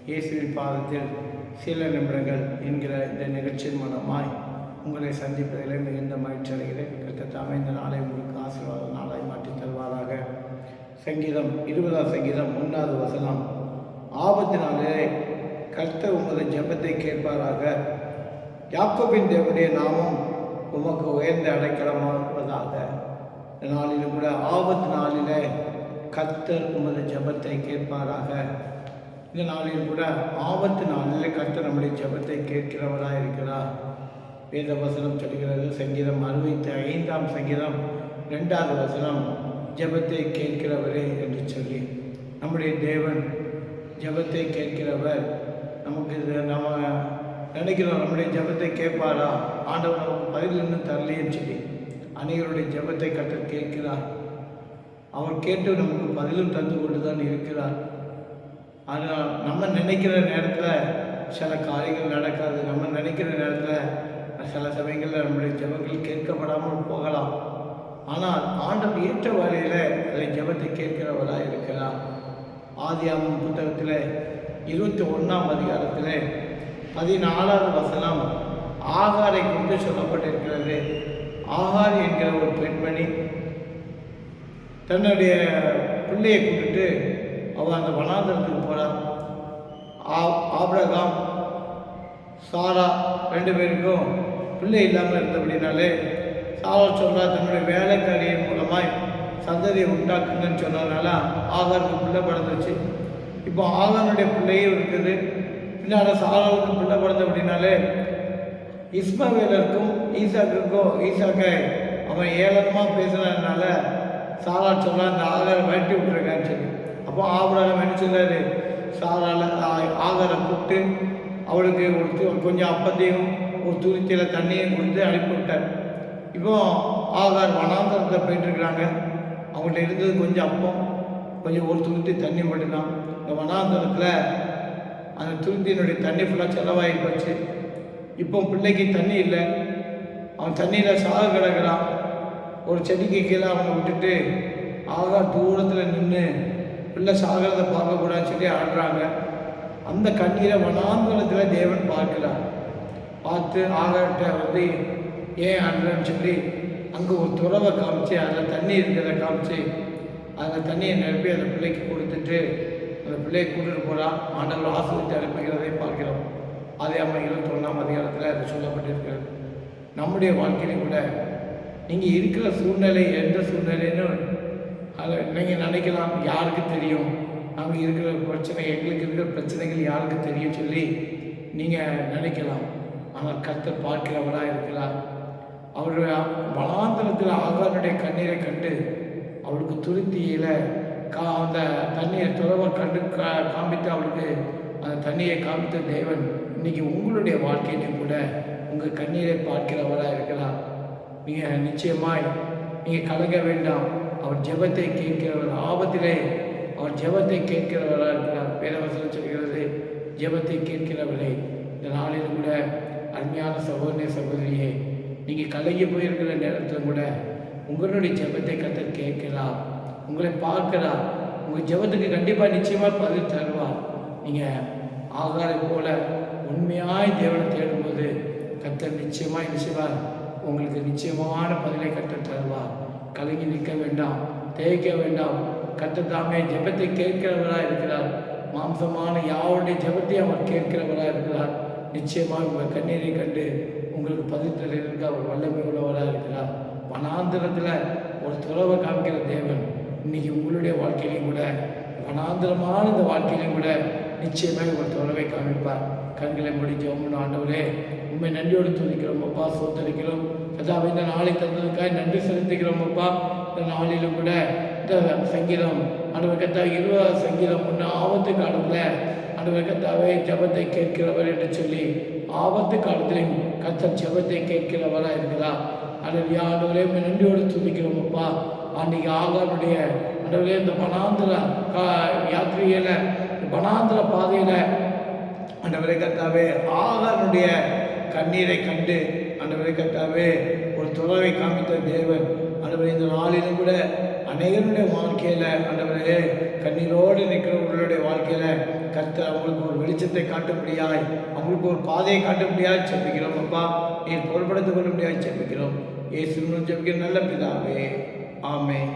இயேசுவின் பாதத்தில் சில நிமிடங்கள் என்கிற இந்த நிகழ்ச்சியின் மூலமாய் உங்களை சந்திப்பதிலே மிகுந்த மகிழ்ச்சி அடைகிறேன். கிட்டத்தட்ட இந்த நாளை உங்களுக்கு ஆசீர்வாத நாளாய் மாற்றி தருவாராக. சங்கீதம் 20 சங்கீதம் 1வது வசனம், ஆபத்தினாலே கர்த்தர் உமது ஜெபத்தை கேட்பாராக, யாக்கோபின் தேவனுடைய நாமம் உமக்கு உயர்ந்த அடைக்கலமாவதாக. இந்த நாளிலும் கூட ஆபத்து நாளிலே கர்த்தர் உமது ஜெபத்தை கேட்பாராக. இந்த நாளில் கூட ஆபத்து நாளிலே கர்த்தர் நம்முடைய ஜெபத்தை கேட்கிறவராக இருக்கிறார். வேத வசனம் சொல்கிறது, சங்கீதம் 65 சங்கீதம் 2வது வசனம், ஜெபத்தை கேட்கிறவரே என்று சொல்லி. நம்முடைய தேவன் ஜெபத்தை கேட்கிறவர். நமக்கு நம்ம நினைக்கிறோம் நம்முடைய ஜெபத்தை கேட்பாரா, ஆண்டவர் நமக்கு பதில் இன்னும் தரலைன்னு சொல்லி. அநேகருடைய ஜெபத்தை கர்த்தர் கேட்கிறார். அவர் கேட்டு நமக்கு பதிலும் தந்து கொண்டு தான் இருக்கிறார். ஆனால் நம்ம நினைக்கிற நேரத்தில் சில காரியங்கள் நடக்காது. நம்ம நினைக்கிற நேரத்தில் சில சமயங்களில் நம்முடைய ஜெபங்கள் கேட்கப்படாமல் போகலாம். ஆனால் ஆண்டவர் ஏற்ற வழியில் அதை ஜெபத்தை கேட்கிறவராக இருக்கிறார். ஆதியாகமம் புத்தகத்தில் 21ஆம் அதிகாரத்தில் 14வது வசனம் ஆகாரை கொண்டு சொல்லப்பட்டிருக்கிறது. ஆகார் என்கிற ஒரு பெண்மணி தன்னுடைய பிள்ளையை கூப்பிட்டு அவள் அந்த வனாந்தரத்துக்கு போகிறார். ஆபிரகாம் சாரா 2 பேருக்கும் பிள்ளை இல்லாமல் இருந்தபடினாலே சாரா சொல்கிறார், தன்னுடைய வேலைக்காரியின் மூலமாய் சந்ததியை உண்டாக்குங்கன்னு சொன்னதுனால ஆகாருக்கு பிள்ளை பிறந்துச்சு. இப்போ ஆகாருடைய பிள்ளையும் இருக்குது. பின்னால் சாராவுக்கு பிள்ளை பிறந்த அப்படின்னாலே இஸ்மவேலருக்கும் ஈசாக்கை அவன் ஏளனமாக பேசுனதுனால சாரா சொல்ல அந்த ஆகாரை வெட்டி விட்டுருக்கான்னு சொல்லி. அப்போ ஆபிரகாம் என்ன சொல்றாரு, ஆகாரை கூப்பிட்டு அவளுக்கு கொஞ்சம் அப்பத்தையும் ஒரு துருத்தியில் தண்ணியும் கொடுத்து அனுப்பிவிட்டார். இப்போ ஆகார் வனாந்தரத்தை போயிட்டுருக்குறாங்க. அவங்கள்ட்ட இருந்தது கொஞ்சம் அப்பம், கொஞ்சம் ஒரு துருத்தி தண்ணி மட்டும்தான். இந்த வனாந்தரத்தில் அந்த துருத்தியினுடைய தண்ணி ஃபுல்லாக செலவாகி போச்சு. இப்போ பிள்ளைக்கு தண்ணி இல்லை. அவன் தண்ணியில் சாக கிடக்கிறான். ஒரு செடிக்கு கீழே அவனை விட்டுட்டு ஆகார் தூரத்தில் நின்று பிள்ளை சாகிறத பார்க்கக்கூடாதுன்னு சொல்லி ஆடுறாங்க. அந்த கண்ணீரை வனாந்தரத்தில் தேவன் பார்க்கிறார். பார்த்து ஆகார்கிட்ட ஏன் ஆடுறேன்னு சொல்லி அங்கே ஒரு துறவை காமிச்சு அதில் தண்ணி இருக்கிறத காமிச்சு அதில் தண்ணியை நிரப்பி அந்த பிள்ளைக்கு கொடுத்துட்டு அந்த பிள்ளையை கூட்டிட்டு போகிறான். ஆண்டவர் ஆசிரியத்தை அனுப்புகிறதை பார்க்கிறோம். ஆதியாகமம் 21ஆம் அதிகாரத்தில் அது சொல்லப்பட்டிருக்கிறது. நம்முடைய வாழ்க்கையிலும் கூட நீங்கள் இருக்கிற சூழ்நிலை எந்த சூழ்நிலைன்னு அதை நீங்கள் நினைக்கலாம், யாருக்கு தெரியும் நாங்கள் இருக்கிற பிரச்சனை, எங்களுக்கு இருக்கிற பிரச்சனைகள் யாருக்கு தெரியும் சொல்லி நீங்கள் நினைக்கலாம். ஆனால் கர்த்தர் பார்க்கிறவராக இருக்கிறார். அவருடைய வனாந்தரத்தில் ஆகாருடைய கண்ணீரை கண்டு அவளுக்கு துருத்தியில் அந்த தண்ணியை துறவை கண்டு காண்பித்து அவளுக்கு அந்த தண்ணியை காண்பித்த தேவன் இன்னைக்கு உங்களுடைய வாழ்க்கையிலும் கூட உங்கள் கண்ணீரை பார்க்கிறவராக இருக்கிறார். நீங்கள் நிச்சயமாய் நீங்கள் கலங்க வேண்டாம். அவர் ஜெபத்தை கேட்கிறவர். ஆபத்திலே அவர் ஜெபத்தை கேட்கிறவராக இருக்கிறார். வேதவசனம் சொல்கிறது, ஜெபத்தை கேட்கிறவரே. இந்த நாளில் கூட அருமையான சகோதரனே சகோதரியே, நீங்கள் கலங்கி போயிருக்கிற நேரத்தில் கூட உங்களுடைய ஜெபத்தை கர்த்தர் கேட்கிறார். உங்களை பார்க்கிறார். உங்கள் ஜெபத்துக்கு கண்டிப்பாக நிச்சயமாக பதில் தருவார். நீங்கள் ஆகாரை போல உண்மையாய் தேவனை தேடும்போது கர்த்தர் நிச்சயமாக நிச்சயமாக உங்களுக்கு நிச்சயமான பதிலை கர்த்தர் தருவார். கலங்கி நிற்க வேண்டாம், தேய்க்க வேண்டாம். கர்த்தர் தாமே ஜெபத்தை கேட்கிறவராக இருக்கிறார். மாம்சமான யாருடைய ஜெபத்தை அவர் கேட்கிறவராக இருக்கிறார். நிச்சயமாக உங்கள் கண்ணீரை கண்டு உங்களுக்கு பதில் தருவதற்கு அவர் வல்லமை உள்ளவராக இருக்கிறார். வனாந்திரத்தில் ஒரு துறவை காமிக்கிற தேவன் இன்னைக்கு உங்களுடைய வாழ்க்கையிலையும் கூட வனாந்திரமான இந்த வாழ்க்கையிலையும் கூட நிச்சயமாக ஒரு துறவை காமிப்பார். கண்களை மூடி ஜெபம். ஆண்டவரே, உண்மை நன்றியோடு துதிக்கிறோம் அப்பா, சோத்தரிக்கிறோம் கதாவை. இந்த நாளை தந்ததுக்காக நன்றி செலுத்துகிறோம் அப்பா. இந்த நாளிலும் கூட இந்த சங்கீதம் ஆண்டவர் கர்த்தாவே 20 சங்கீதம் 1 ஆபத்து காலத்தில் ஆண்டவர் கர்த்தாவே ஜெபத்தை கேட்கிறவர் என்று சொல்லி ஆபத்து காலத்திலையும் கர்த்தர் ஜெபத்தை கேட்கிறவராக இருக்கிறார். அல்லது ஆண்டவரே நன்றியோடு துதிக்கிறோம் அப்பா. அன்றைக்கி ஆகாருடைய ஆண்டவரே இந்த வனாந்திர யாத்திரையில் வனாந்திர பாதையில் ஆண்டவரே கர்த்தாவே ஆகாருடைய கண்ணீரை கண்டு ஆண்டவரே கர்த்தாவே ஒரு துறவை காமித்த தேவன் ஆண்டவரே இந்த நாளிலும் கூட அநேகருடைய வாழ்க்கையில் ஆண்டவரே கண்ணீரோடு நிற்கிறவர்களுடைய வாழ்க்கையில் கர்த்தர் அவங்களுக்கு ஒரு வெளிச்சத்தை காட்டும்படியாய், அவங்களுக்கு ஒரு பாதையை காட்டும்படியாய் ஜெபிக்கிறோம். அப்பா நீர் பொருட்படுத்திக் கொள்ளும்படியாய் ஜெபிக்கிறோம். இயேசுவின் ஜெபிக்கிற நல்ல பிதாவே, ஆமென்.